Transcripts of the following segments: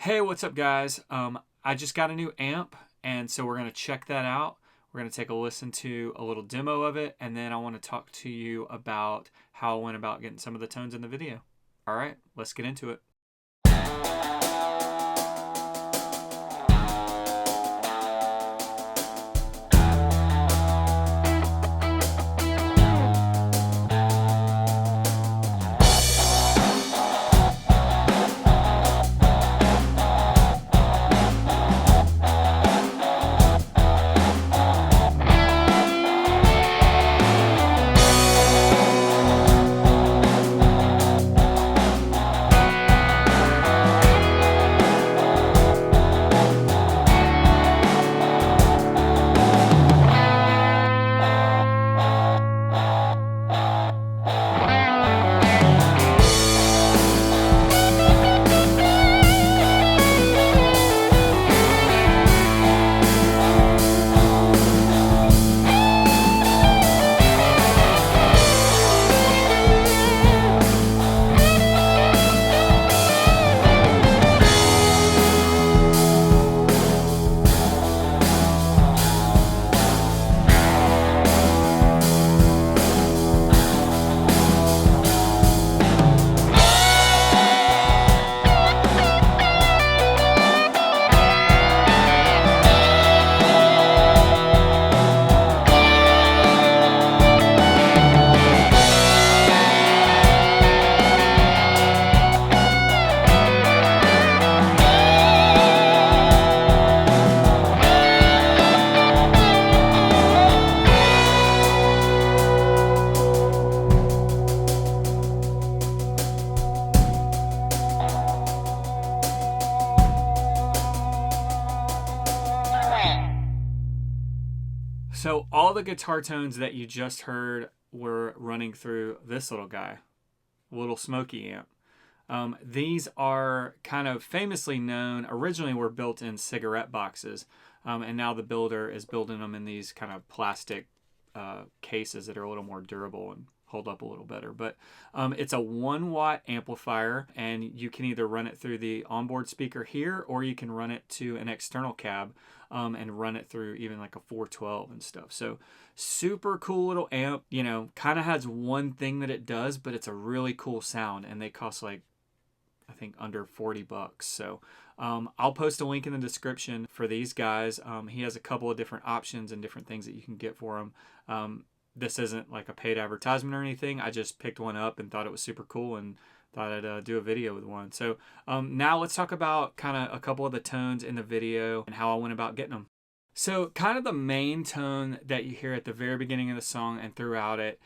Hey, what's up, guys? I just got a new amp, and so we're going to check that out. We're going to take a listen to a little demo of it, and then I want to talk to you about how I went about getting some of the tones in the video. All right, let's get into it. So all the guitar tones that you just heard were running through this little guy, Little Smokey Amp. These are kind of famously known, originally were built in cigarette boxes, and now the builder is building them in these kind of plastic cases that are a little more durable and hold up a little better. But it's a 1-watt amplifier, and you can either run it through the onboard speaker here, or you can run it to an external cab and run it through even like a 412 and stuff. So super cool little amp, you know, kind of has one thing that it does, but it's a really cool sound, and they cost like, I think, under 40 bucks. So I'll post a link in the description for these guys. He has a couple of different options and different things that you can get for him. This isn't like a paid advertisement or anything. I just picked one up and thought it was super cool and thought I'd do a video with one. So now let's talk about kind of a couple of the tones in the video and how I went about getting them. So kind of the main tone that you hear at the very beginning of the song and throughout it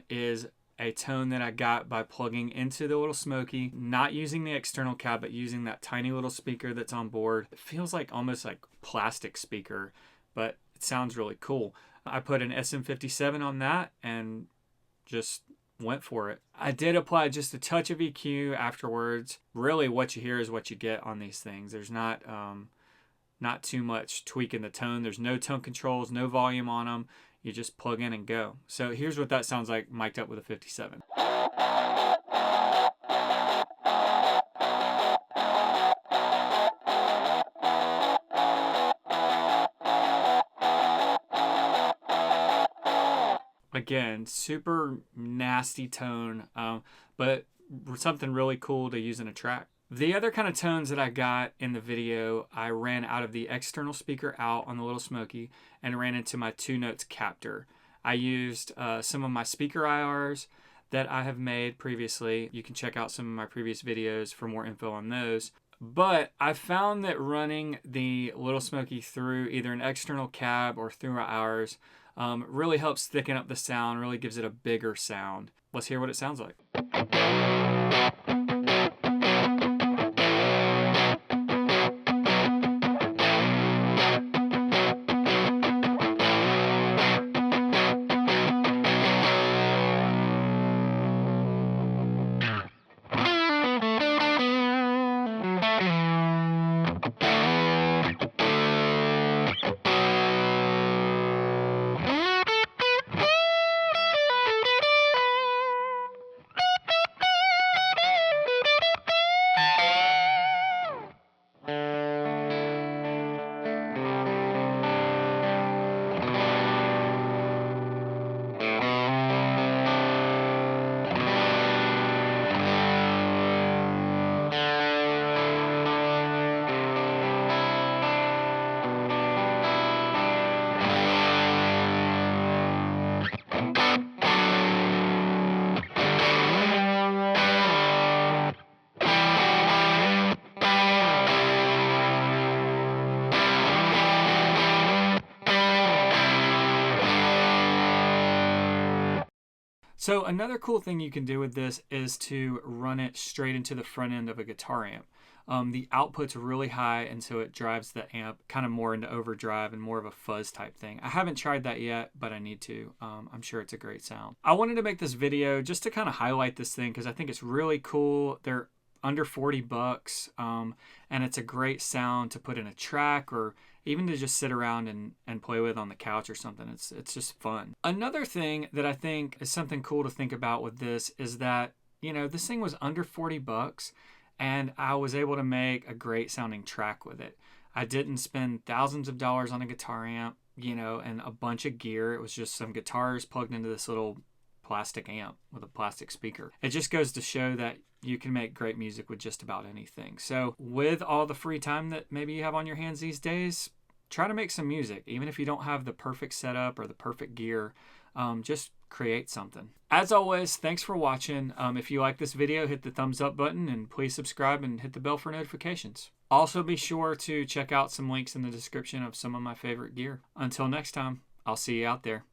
is a tone that I got by plugging into the Little Smokey, not using the external cab, but using that tiny little speaker that's on board. It feels like almost like plastic speaker, but it sounds really cool. I put an SM57 on that and just went for it. I did apply just a touch of EQ afterwards. Really what you hear is what you get on these things. There's not too much tweaking the tone. There's no tone controls, no volume on them. You just plug in and go. So here's what that sounds like mic'd up with a 57. Again, super nasty tone, but something really cool to use in a track. The other kind of tones that I got in the video, I ran out of the external speaker out on the Little Smokey and ran into my 2-notes captor. I used some of my speaker IRs that I have made previously. You can check out some of my previous videos for more info on those. But I found that running the Little Smokey through either an external cab or through ours really helps thicken up the sound, really gives it a bigger sound. Let's hear what it sounds like. So another cool thing you can do with this is to run it straight into the front end of a guitar amp. The output's really high, and so it drives the amp kind of more into overdrive and more of a fuzz type thing. I haven't tried that yet, but I need to. I'm sure it's a great sound. I wanted to make this video just to kind of highlight this thing because I think it's really cool. They're under 40 bucks, and it's a great sound to put in a track or even to just sit around and play with on the couch or something. It's just fun. Another thing that I think is something cool to think about with this is that, you know, this thing was under 40 bucks and I was able to make a great sounding track with it. I didn't spend thousands of dollars on a guitar amp, you know, and a bunch of gear. It was just some guitars plugged into this little plastic amp with a plastic speaker. It just goes to show that you can make great music with just about anything. So with all the free time that maybe you have on your hands these days, try to make some music. Even if you don't have the perfect setup or the perfect gear, just create something. As always, thanks for watching. If you like this video, hit the thumbs up button and please subscribe and hit the bell for notifications. Also be sure to check out some links in the description of some of my favorite gear. Until next time, I'll see you out there.